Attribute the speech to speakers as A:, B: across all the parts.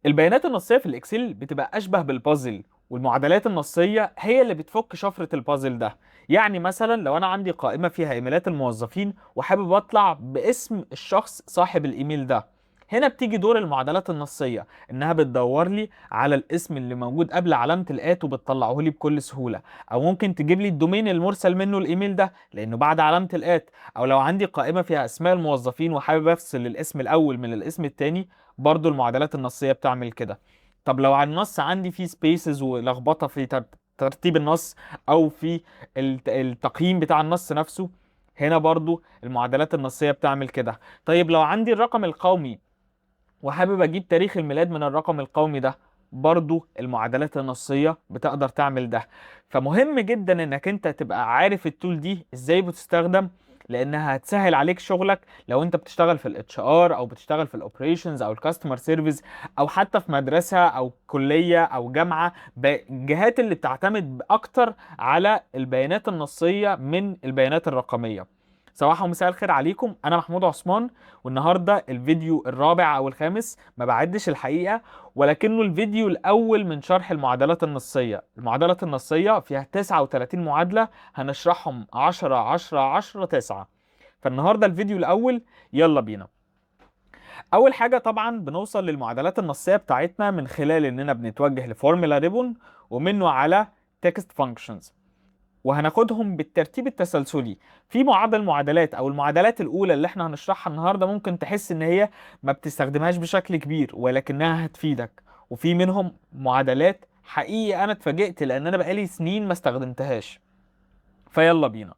A: البيانات النصية في الإكسل بتبقى أشبه بالبازل، والمعادلات النصية هي اللي بتفك شفرة البازل ده. يعني مثلا لو أنا عندي قائمة فيها إيميلات الموظفين وحابب أطلع باسم الشخص صاحب الإيميل ده، هنا بتيجي دور المعادلات النصية، إنها بتدور لي على الاسم اللي موجود قبل علامة الآت وبتطلعه لي بكل سهولة. أو ممكن تجيب لي الدومين المرسل منه الإيميل ده لأنه بعد علامة الآت. أو لو عندي قائمة فيها أسماء الموظفين وحابب أفصل الاسم الأول من الاسم التاني، برضو المعادلات النصية بتعمل كده. طب لو على النص عندي فيه سبيسز ولخبطة في ترتيب النص، او في التقييم بتاع النص نفسه، هنا برضو المعادلات النصية بتعمل كده. طيب لو عندي الرقم القومي وحابب اجيب تاريخ الميلاد من الرقم القومي ده، برضو المعادلات النصية بتقدر تعمل ده. فمهم جدا انك انت تبقى عارف التول دي ازاي بتستخدم، لانها هتسهل عليك شغلك لو انت بتشتغل في الاتش ار، او بتشتغل في الاوبريشنز، او الكاستمر سيرفيس، او حتى في مدرسة او كلية او جامعة، الجهات اللي بتعتمد اكتر على البيانات النصية من البيانات الرقمية. صباح ومساء الخير عليكم، انا محمود عثمان، والنهارده الفيديو الرابع او الخامس، ما بعدش الحقيقه، ولكنه الفيديو الاول من شرح المعادلات النصيه. المعادلات النصيه فيها 39 معادله، هنشرحهم 10 10 10 9. فالنهارده الفيديو الاول، يلا بينا. اول حاجه طبعا بنوصل للمعادلات النصيه بتاعتنا من خلال اننا بنتوجه لفورمولا ريبون، ومنه على تكست فانكشنز، وهناخدهم بالترتيب التسلسلي. في بعض المعادلات او المعادلات الاولى اللي احنا هنشرحها النهارده ممكن تحس ان هي ما بتستخدمهاش بشكل كبير، ولكنها هتفيدك. وفي منهم معادلات حقيقي انا اتفاجئت لان انا بقالي سنين ما استخدمتهاش. فيلا بينا.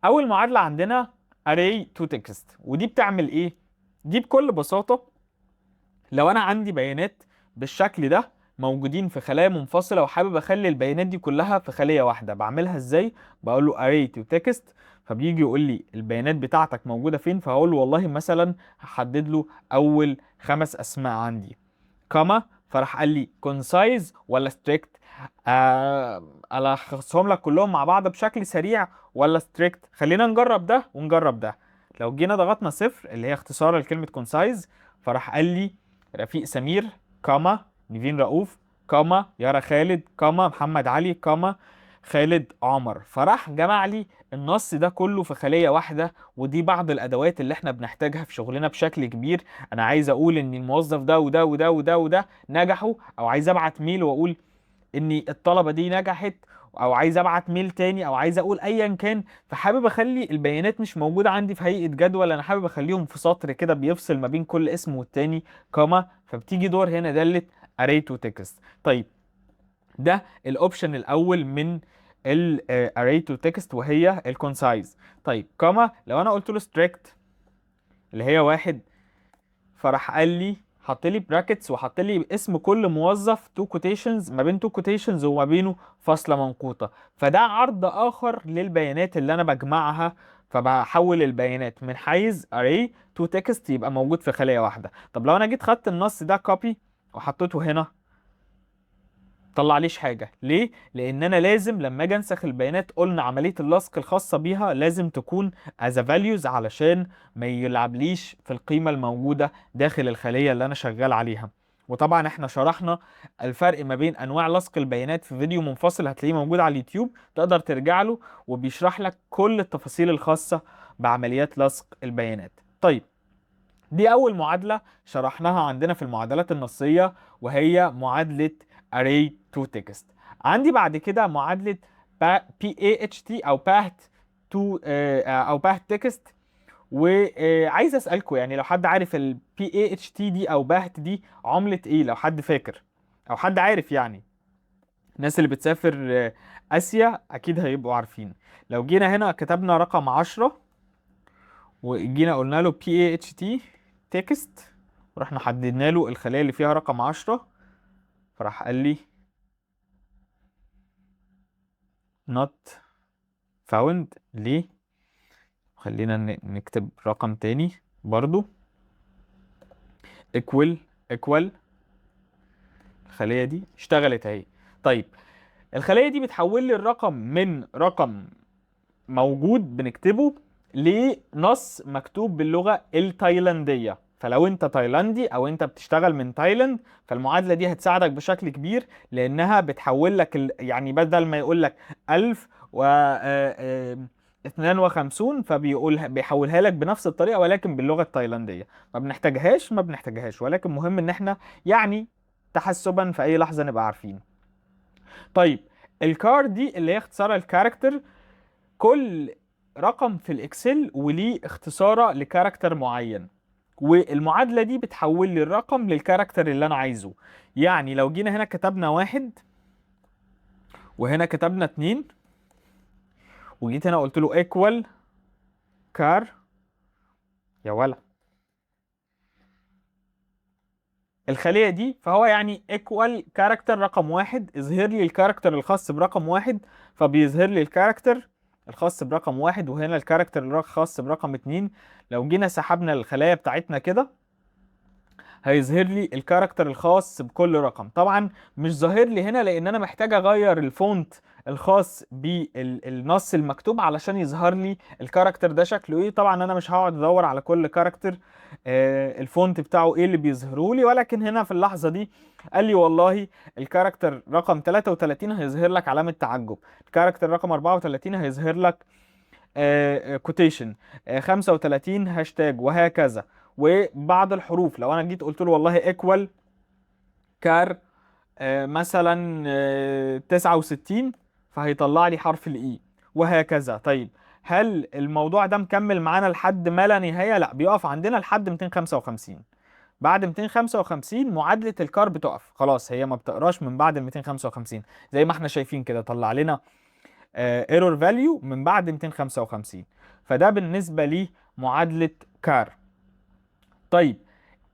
A: اول معادله عندنا array to text، ودي بتعمل ايه؟ دي بكل بساطه، لو انا عندي بيانات بالشكل ده موجودين في خلايا منفصله وحابب اخلي البيانات دي كلها في خليه واحده، بعملها ازاي؟ بقول له array to text، فبيجي يقول لي البيانات بتاعتك موجوده فين، فهقول له والله مثلا هحدد له اول 5 اسماء عندي، كاما، فراح قال لي concise ولا strict. الخصهم لك كلهم مع بعض بشكل سريع ولا strict؟ خلينا نجرب ده ونجرب ده. لو جينا ضغطنا صفر اللي هي اختصار لكلمه concise، فراح قال لي رفيق سمير، كاما نيفين رؤوف، كاما يارا خالد، كاما محمد علي، كاما خالد عمر. فراح جمع لي النص ده كله في خلية واحدة. ودي بعض الأدوات اللي احنا بنحتاجها في شغلنا بشكل كبير. أنا عايز أقول إن الموظف ده وده وده وده وده نجحوا، أو عايز أبعت ميل وأقول إن الطلبة دي نجحت، او عايز ابعت ميل تاني، او عايز اقول ايا كان. فحابب اخلي البيانات مش موجوده عندي في هيئه جدول، انا حابب اخليهم في سطر كده بيفصل ما بين كل اسم والتاني، كاما. فبتيجي دور هنا داله array to text. طيب ده الاوبشن الاول من ال array to text، وهي ال concise. طيب كاما، لو انا قلت له strict اللي هي واحد، فراح قال لي حط لي براكتس وحط لي اسم كل موظف تو كوتيشنز، ما بين تو كوتيشنز وما بينه فاصله منقوطه. فده عرض اخر للبيانات اللي انا بجمعها. فبحول البيانات من حيز array to text يبقى موجود في خليه واحده. طب لو انا جيت خدت النص ده كوبي وحطيته هنا، طلعليش حاجة. ليه؟ لأن أنا لازم لما أجي أنسخ البيانات، قلنا عملية اللصق الخاصة بيها لازم تكون as a values علشان ما يلعبليش في القيمة الموجودة داخل الخلية اللي أنا شغال عليها. وطبعا احنا شرحنا الفرق ما بين أنواع لصق البيانات في فيديو منفصل هتلاقيه موجود على اليوتيوب، تقدر ترجع له وبيشرح لك كل التفاصيل الخاصة بعمليات لصق البيانات. طيب دي أول معادلة شرحناها عندنا في المعادلات النصية، وهي معادلة array to text. عندي بعد كده معادلة PAHT أو PAHT to أو PAHT text. وعايز أسألكم يعني لو حد عارف ال PAHT دي أو PAHT دي عملة إيه، لو حد فاكر أو حد عارف يعني. الناس اللي بتسافر آسيا أكيد هيبقوا عارفين. لو جينا هنا كتبنا رقم 10 وجينا قلنا له PAHT text، ورحنا حددنا له الخلية اللي فيها رقم 10، فراح قال لي not found. ليه؟ خلينا نكتب رقم تاني برضو، equal equal. الخلية دي اشتغلت اهي. طيب الخلية دي بتحول لي الرقم من رقم موجود بنكتبه لنص مكتوب باللغة التايلاندية. فلو انت تايلاندي او انت بتشتغل من تايلاند، فالمعادله دي هتساعدك بشكل كبير، لانها بتحول لك يعني بدل ما يقول لك 1000 و 52، بيحولها لك بنفس الطريقه ولكن باللغه التايلانديه. ما بنحتاجهاش، ولكن مهم ان احنا يعني تحسبا في اي لحظه نبقى عارفين. طيب، الكار دي اللي هي اختصار الكاركتر. كل رقم في الاكسل وليه اختصاره لكاركتر معين، والمعادلة دي بتحول لي الرقم للكاركتر اللي انا عايزه. يعني لو جينا هنا كتبنا 1 وهنا كتبنا 2 وجيت هنا قلت له equal كار، يا ولا الخلية دي، فهو يعني equal كاركتر رقم 1 اظهر لي الكاركتر الخاص برقم 1، فبيظهر لي الكاركتر الخاص برقم 1 وهنا الكاركتر الخاص برقم 2. لو جينا سحبنا الخلايا بتاعتنا كده هيظهر لي الكاركتر الخاص بكل رقم. طبعا مش ظاهر لي هنا لان انا محتاج اغير الفونت الخاص بالنص المكتوب علشان يظهر لي الكاركتر ده شكله ايه. طبعا انا مش هقعد ادور على كل كاركتر الفونت بتاعه ايه اللي بيظهره لي، ولكن هنا في اللحظة دي قال لي والله الكاركتر رقم 33 هيظهر لك علامة تعجب، الكاركتر رقم 34 هيظهر لك كوتيشن، 35 هاشتاج، وهكذا. وبعض الحروف لو انا جيت قلت له والله ايكوال كار مثلا 69، فهيطلع لي حرف الاي، وهكذا. طيب، هل الموضوع ده مكمل معانا لحد ما لا نهاية؟ لا، بيقف عندنا لحد 255. بعد 255 معادلة الكار بتقف خلاص، هي ما بتقراش من بعد ال 255. زي ما احنا شايفين كده طلع لنا ايرور فاليو من بعد 255. فده بالنسبة لمعادلة كار. طيب،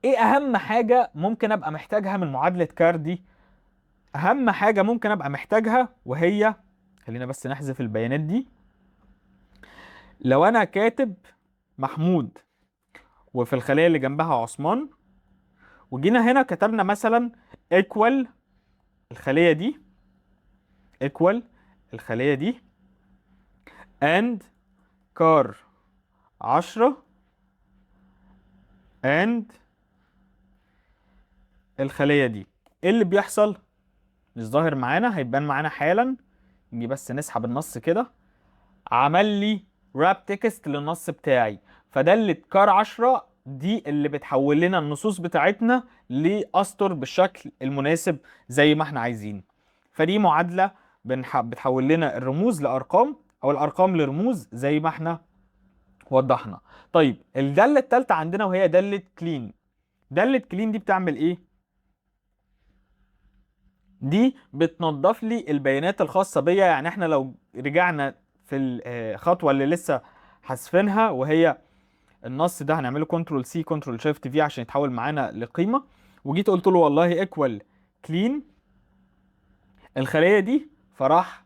A: ايه اهم حاجة ممكن ابقى محتاجها من معادلة كار دي؟ اهم حاجة ممكن ابقى محتاجها وهي، خلينا بس نحذف البيانات دي. لو انا كاتب محمود وفي الخلية اللي جنبها عثمان، وجينا هنا كتبنا مثلا equal الخلية دي equal الخلية دي and car 10 and الخلية دي، ايه اللي بيحصل؟ مش ظاهر معانا، هيبان معانا حالا. نجي بس نسحب النص كده، عمل لي راب تكست للنص بتاعي. فدالة كار 10 دي اللي بتحول لنا النصوص بتاعتنا لأسطر بالشكل المناسب زي ما احنا عايزين. فدي معادلة بتحول لنا الرموز لأرقام أو الأرقام لرموز زي ما احنا وضحنا. طيب، الدالة التالتة عندنا وهي دالة كلين. دالة كلين دي بتعمل ايه؟ دي بتنظف لي البيانات الخاصة بيا. يعني احنا لو رجعنا في الخطوة اللي لسه حاسفينها، وهي النص ده هنعمله كنترول سي كنترول شيفت في عشان يتحول معانا لقيمة، وجيت قلت له والله ايكوال كلين الخلية دي، فراح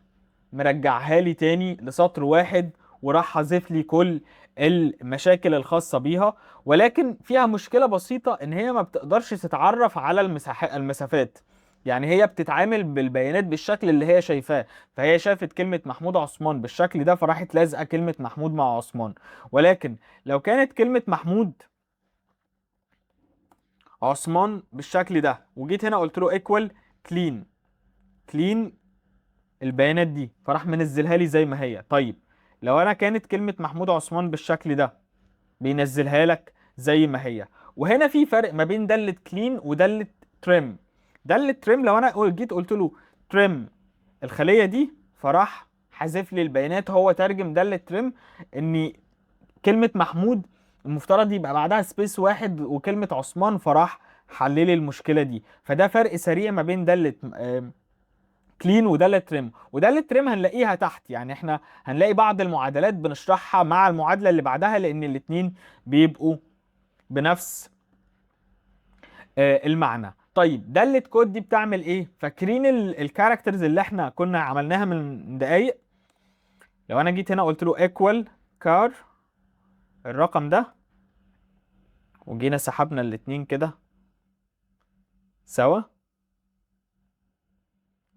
A: مرجعها لي تاني لسطر واحد، وراح حذف لي كل المشاكل الخاصة بيها. ولكن فيها مشكلة بسيطة ان هي ما بتقدرش تتعرف على المسافات. يعني هي بتتعامل بالبيانات بالشكل اللي هي شايفاه. فهي شافت كلمة محمود عثمان بالشكل ده فراحت لازقة كلمة محمود مع عثمان. ولكن لو كانت كلمة محمود عثمان بالشكل ده وجيت هنا قلت له ايكوال كلين البيانات دي، فراح منزلها لي زي ما هي. طيب، لو انا كانت كلمة محمود عثمان بالشكل ده بينزلها لك زي ما هي. وهنا في فرق ما بين دالة كلين ودالة تريم. دالة تريم لو انا جيت قلت له تريم الخلية دي، فراح حذف لي البيانات. هو ترجم دالة تريم ان كلمة محمود المفترض يبقى بعدها سبيس واحد وكلمة عثمان، فراح حللي المشكلة دي. فده فرق سريع ما بين دالة كلين ودالة تريم. ودالة تريم هنلاقيها تحت، يعني احنا هنلاقي بعض المعادلات بنشرحها مع المعادلة اللي بعدها لان الاتنين بيبقوا بنفس المعنى. طيب، دالة كود دي بتعمل ايه؟ فاكرين الكاركترز اللي احنا كنا عملناها من دقايق؟ لو انا جيت هنا قلت له equal car الرقم ده، وجينا سحبنا الاتنين كده سوا،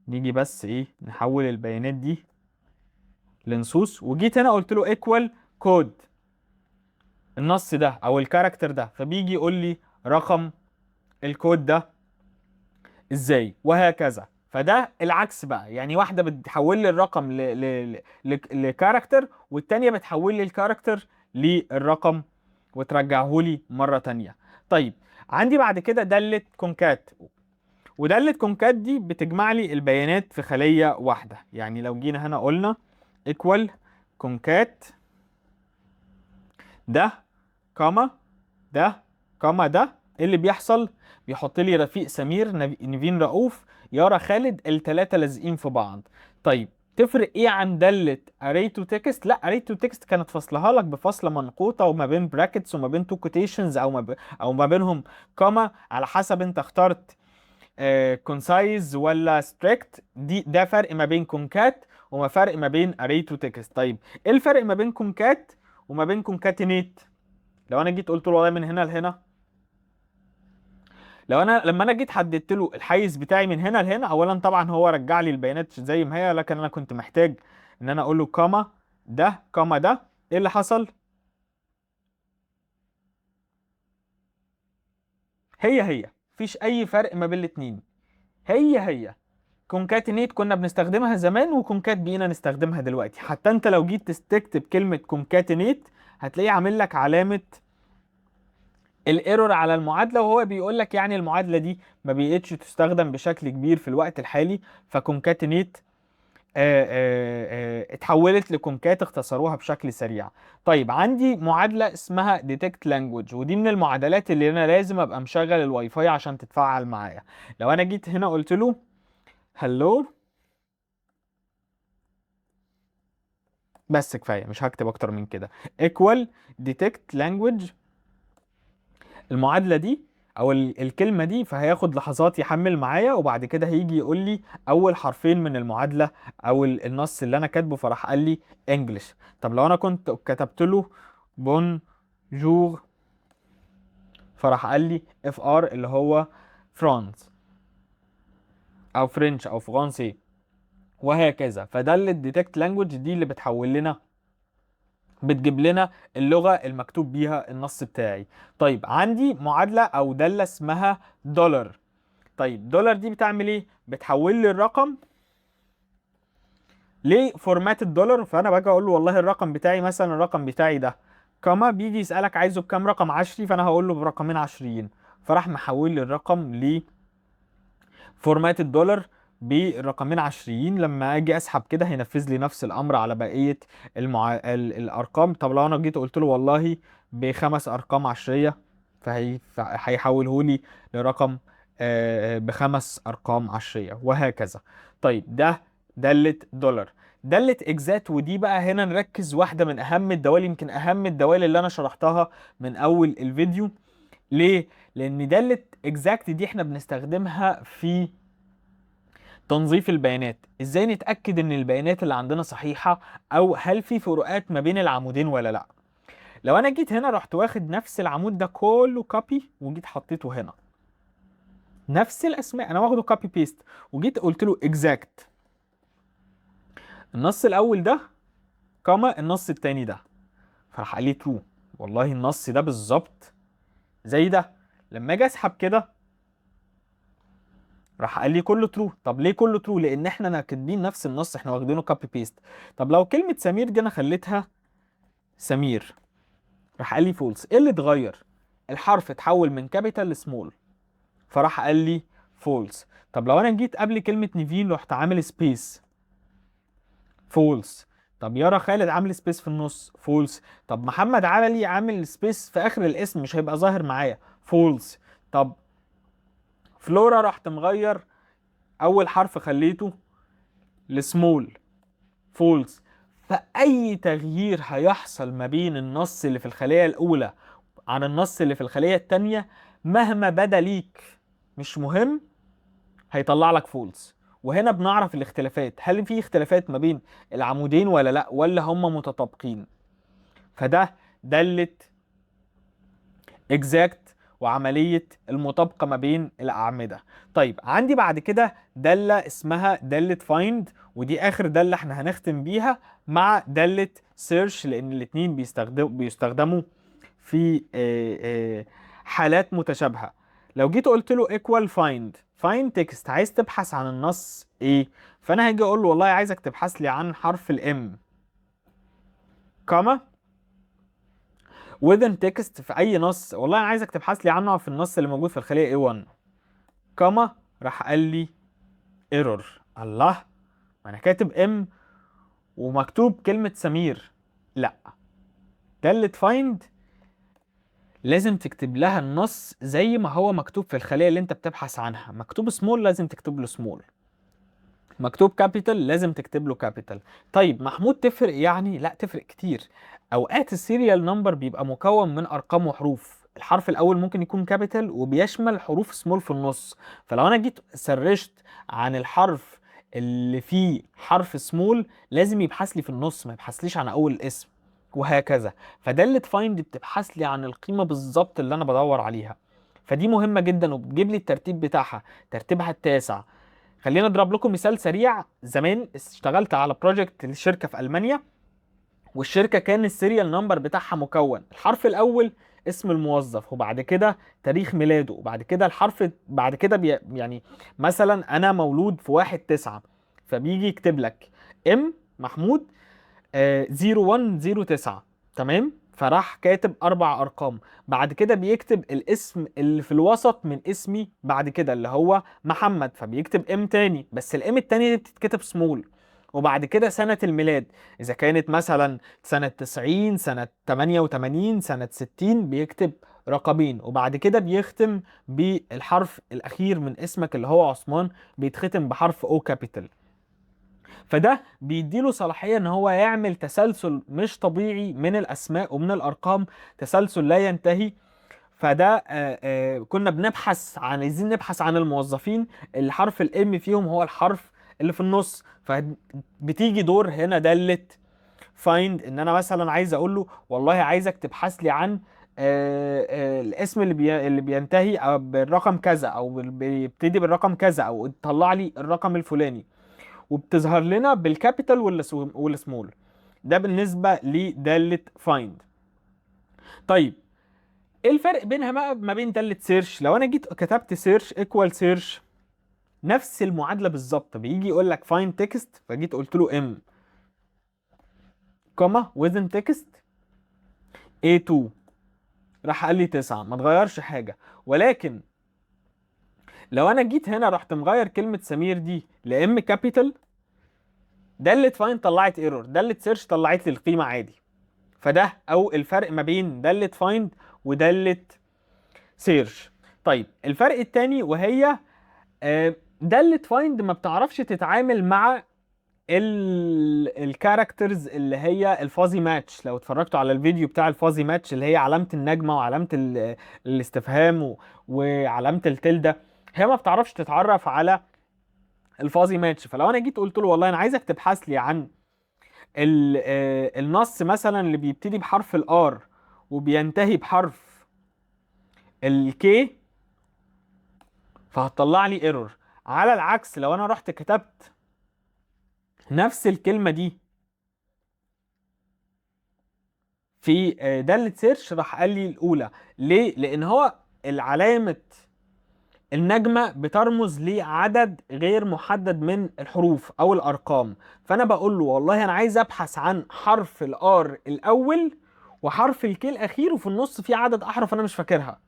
A: نيجي بس ايه نحول البيانات دي لنصوص، وجيت هنا قلت له equal كود النص ده او الكاركتر ده، فبيجي يقول لي رقم الكود ده ازاي، وهكذا. فده العكس بقى، يعني واحده بتحول لي الرقم لكاركتر، والتانيه بتحول لي الكاركتر للرقم وترجعه لي مره تانيه. طيب عندي بعد كده داله كونكات، وداله كونكات دي بتجمع لي البيانات في خليه واحده. يعني لو جينا هنا قلنا equal كونكات ده كاما ده كاما ده، ايه اللي بيحصل؟ بيحط لي رفيق سمير نيفين رؤوف يارا خالد، التلاتة لازقين في بعض. طيب تفرق ايه عن دالة array to text؟ لا array to text كانت فصلها لك بفاصلة منقوطة وما بين brackets وما بين two quotations او ما بينهم كاما، على حسب انت اخترت concise ولا strict. ده فرق ما بين concat وما فرق ما بين array to text. طيب ايه الفرق ما بين concat وما بين concatenate؟ لو انا جيت قلت له والله من هنا لهنا، لما انا جيت حددت له الحيز بتاعي من هنا لهنا، اولا طبعا هو رجع لي البيانات زي ما هي، لكن انا كنت محتاج ان انا اقول له كاما ده كاما ده. ايه اللي حصل؟ هي مفيش اي فرق ما بين الاتنين، هي كونكاتينيت كنا بنستخدمها زمان وكونكات بقينا نستخدمها دلوقتي. حتى انت لو جيت تكتب كلمة كونكاتينيت هتلاقيه عامل لك علامة الايرور على المعادله، وهو بيقول لك يعني المعادله دي ما بقتش تستخدم بشكل كبير في الوقت الحالي. فكونكاتينيت اتحولت لكونكات، اختصروها بشكل سريع. طيب عندي معادله اسمها ديتكت لانجوج، ودي من المعادلات اللي انا لازم ابقى مشغل الواي فاي عشان تتفاعل معايا. لو انا جيت هنا قلت له هلو، بس كفايه مش هكتب اكتر من كده، equal detect language، المعادله دي او الكلمه دي، فهياخد لحظات يحمل معايا، وبعد كده هيجي يقول لي اول حرفين من المعادله او النص اللي انا كاتبه، فراح قال لي انجلش. طب لو انا كنت كتبت له بونجور، فراح قال لي اف ار اللي هو فرانس او فرنش او فرنسي، وهكذا. فده اللي الديتكت لانجوج دي اللي بتحول لنا، بتجيب لنا اللغة المكتوب بيها النص بتاعي. طيب عندي معادلة او دالة اسمها دولار. طيب دولار دي بتعمل ايه؟ بتحول لي الرقم لفورمات الدولار. فانا باجي اقول له والله الرقم بتاعي مثلا، الرقم بتاعي ده كما بيجي يسألك عايزه بكام رقم عشري، فانا هقول له برقمين عشريين، فراح محول لي الرقم لفورمات الدولار برقمين عشريين. لما اجي اسحب كده هينفذ لي نفس الامر على بقية الارقام. طب لو انا جيت قلت له والله بخمس ارقام عشرية، فهيحوله لي لرقم بخمس ارقام عشرية، وهكذا. طيب ده دالة دولار. دالة اكزات، ودي بقى هنا نركز، واحدة من اهم الدوال، يمكن اهم الدوال اللي انا شرحتها من اول الفيديو. ليه؟ لان دالة اكزاكت دي احنا بنستخدمها في تنظيف البيانات. ازاي نتأكد ان البيانات اللي عندنا صحيحة، او هل في فروقات ما بين العمودين ولا لا. لو انا جيت هنا رحت واخد نفس العمود ده كله كوبي وجيت حطيته هنا، نفس الاسماء انا واخده كوبي بيست، وجيت قلت له اكزاكت النص الاول ده كما النص التاني ده، فراح قال لي ترو. والله النص ده بالظبط زي ده. لما اجي اسحب كده راح قال لي كله ترو. طب ليه كله ترو؟ لان احنا كاتبين نفس النص، احنا واخدينه كوبي بيست. طب لو كلمة سمير دي انا خليتها سمير، راح قال لي فولس. ايه اللي اتغير؟ الحرف اتحول من كابيتال لسمول، فراح قال لي فولس. طب لو انا جيت قبل كلمة نيفين رحت عامل سبيس، فولس. طب يارا خالد عامل سبيس في النص، فولس. طب محمد علي عامل سبيس في اخر الاسم مش هيبقى ظاهر معايا، فولس. طب فلورا رحت مغير اول حرف خليته لسمول، فولس. فاي تغيير هيحصل ما بين النص اللي في الخلية الاولى عن النص اللي في الخلية التانية، مهما بدا ليك مش مهم، هيطلع لك فولس. وهنا بنعرف الاختلافات، هل في اختلافات ما بين العمودين ولا لا، ولا هم متطابقين. فده دالة exact وعملية المطابقة ما بين الأعمدة. طيب عندي بعد كده دالة اسمها دالة find، ودي آخر دالة احنا هنختم بيها مع دالة search، لأن الاتنين بيستخدموا في حالات متشابهة. لو جيت قلت له equal find text، عايز تبحث عن النص ايه؟ فانا هاجي اقول له والله عايزك تبحث لي عن حرف الام، كاما within text في اي نص، والله انا عايزك تبحث لي عنه في النص اللي موجود في الخلية A1، كاما راح قال لي ايرور. الله، ما انا كاتب ام ومكتوب كلمة سمير. لا، دالة find لازم تكتب لها النص زي ما هو مكتوب في الخلية اللي انت بتبحث عنها. مكتوب سمول لازم تكتب له سمول، مكتوب كابيتال لازم تكتب له كابيتال. طيب محمود تفرق يعني؟ لا تفرق كتير. اوقات السيريال نمبر بيبقى مكون من ارقام وحروف، الحرف الاول ممكن يكون كابيتال وبيشمل حروف سمول في النص، فلو انا جيت سرشت عن الحرف اللي فيه حرف سمول لازم يبحث لي في النص، ما يبحثليش عن اول الاسم، وهكذا. فدالة فايند بتبحث لي عن القيمة بالظبط اللي انا بدور عليها، فدي مهمة جدا وبتجيب لي الترتيب بتاعها، ترتيبها التاسع. خلينا اضرب لكم مثال سريع. زمان اشتغلت على بروجكت لشركه في المانيا، والشركه كان السيريال نمبر بتاعها مكون الحرف الاول اسم الموظف، وبعد كده تاريخ ميلاده، وبعد كده الحرف بعد كده يعني مثلا انا مولود في 1/9، فبيجي يكتب لك ام محمود 0109، تمام؟ فراح كاتب 4 ارقام، بعد كده بيكتب الاسم اللي في الوسط من اسمي بعد كده اللي هو محمد، فبيكتب ام تاني، بس الام التانية دي بتتكتب سمول. وبعد كده سنة الميلاد، إذا كانت مثلا سنة 90، سنة 88، سنة 60، بيكتب رقمين، وبعد كده بيختم بالحرف الأخير من اسمك اللي هو عثمان، بيتختم بحرف او كابيتال. فده بيديله صلاحية ان هو يعمل تسلسل مش طبيعي من الاسماء ومن الارقام، تسلسل لا ينتهي. فده كنا بنبحث عن، عايزين نبحث عن الموظفين اللي حرف الام فيهم هو الحرف اللي في النص، فبتيجي دور هنا دالة فايند ان انا مثلا عايز اقول له والله عايزك تبحث لي عن الاسم اللي بينتهي أو بالرقم كذا، او بيبتدي بالرقم كذا، او تطلع لي الرقم الفلاني، وبتظهر لنا بالكابيتال والسمول. ده بالنسبة لدالة فايند. طيب ايه الفرق بينها بقى ما بين دالة سيرش؟ لو انا جيت كتبت سيرش ايكوال سيرش، نفس المعادلة بالظبط، بيجي يقول لك فايند تكست، فجيت قلت له ام كوما within text A2، راح قال لي 9، ما اتغيرش حاجة. ولكن لو انا جيت هنا رحت مغير كلمة سمير دي لام كابيتال، دالة فايند طلعت ايرور، دالة سيرش طلعت لي القيمة عادي. فده او الفرق ما بين دالة فايند ودالة سيرش. طيب الفرق التاني وهي دالة فايند ما بتعرفش تتعامل مع الكاركترز اللي هي الفازي ماتش. لو اتفرجتوا على الفيديو بتاع الفازي ماتش اللي هي علامة النجمة وعلامة الاستفهام وعلامة التلدة، هي ما بتعرفش تتعرف على الفازي ماتش. فلو انا جيت قلت له والله انا عايزك تبحث لي عن النص مثلا اللي بيبتدي بحرف الار وبينتهي بحرف الكي، فهتطلع لي ايرور. على العكس لو انا رحت كتبت نفس الكلمة دي في دالة سيرش، راح قال لي الاولى. ليه؟ لان هو العلامة النجمة بترمز لعدد غير محدد من الحروف او الارقام، فانا بقول له والله انا عايز ابحث عن حرف الار الاول وحرف الكي الاخير، وفي النص في عدد احرف انا مش فاكرها،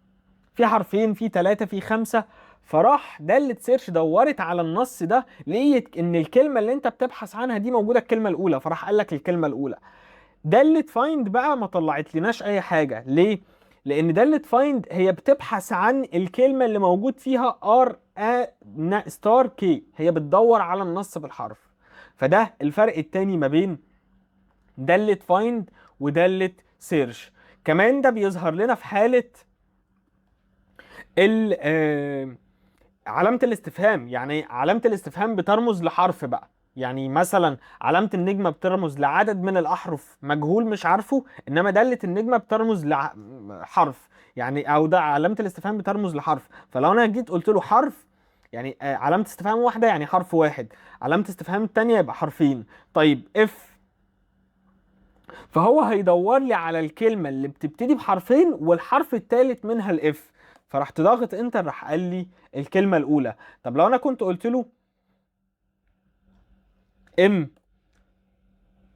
A: في حرفين، في 3، في 5. فراح دالة سيرش دورت على النص ده، لقيت ان الكلمة اللي انت بتبحث عنها دي موجودة الكلمة الاولى، فراح قال لك الكلمة الاولى. دالة فايند بقى ما طلعت لناش اي حاجة. ليه؟ لان دالة فايند هي بتبحث عن الكلمة اللي موجود فيها ار ستار كي، هي بتدور على النص بالحرف. فده الفرق التاني ما بين دالة فايند ودالة سيرش. كمان ده بيظهر لنا في حالة علامة الاستفهام. يعني علامة الاستفهام بترمز لحرف بقى، يعني مثلا علامة النجمة بترمز لعدد من الأحرف مجهول مش عارفه، إنما دالة النجمة بترمز لحرف، يعني أو ده علامة الاستفهام بترمز لحرف. فلو أنا جيت قلت له حرف، يعني علامة استفهام واحدة يعني حرف واحد، علامة استفهام التانية يبقى حرفين. طيب اف فهو هيدور لي على الكلمة اللي بتبتدي بحرفين والحرف الثالث منها الاف، فرحت ضاغط انتر راح قال لي الكلمة الأولى. طب لو أنا كنت قلت له ام،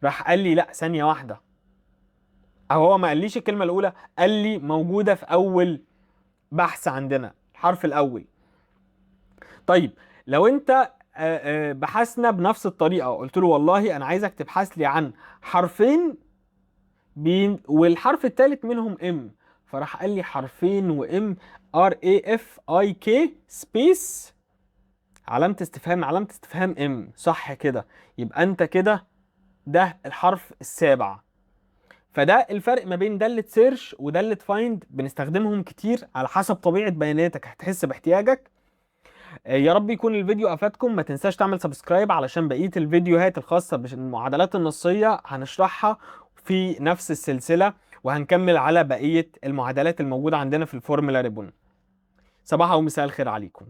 A: راح قال لي لا ثانية واحدة، أو هو ما قاليش الكلمة الأولى، قال لي موجودة في أول بحث عندنا الحرف الأول. طيب لو أنت بحثنا بنفس الطريقة، قلت له والله أنا عايزك تبحث لي عن حرفين والحرف الثالث منهم ام، فراح قال لي حرفين وام، ار اي اف اي كي سبيس علامة استفهام علامة استفهام ام، صح كده؟ يبقى انت كده ده الحرف السابع. فده الفرق ما بين دالة سيرش ودالة فايند، بنستخدمهم كتير على حسب طبيعة بياناتك هتحس باحتياجك. يا رب يكون الفيديو افادكم. ما تنساش تعمل سبسكرايب علشان بقية الفيديوهات الخاصة بالمعادلات النصية هنشرحها في نفس السلسلة، وهنكمل على بقية المعادلات الموجودة عندنا في الفورمولا ريبون. صباح ومساء الخير عليكم.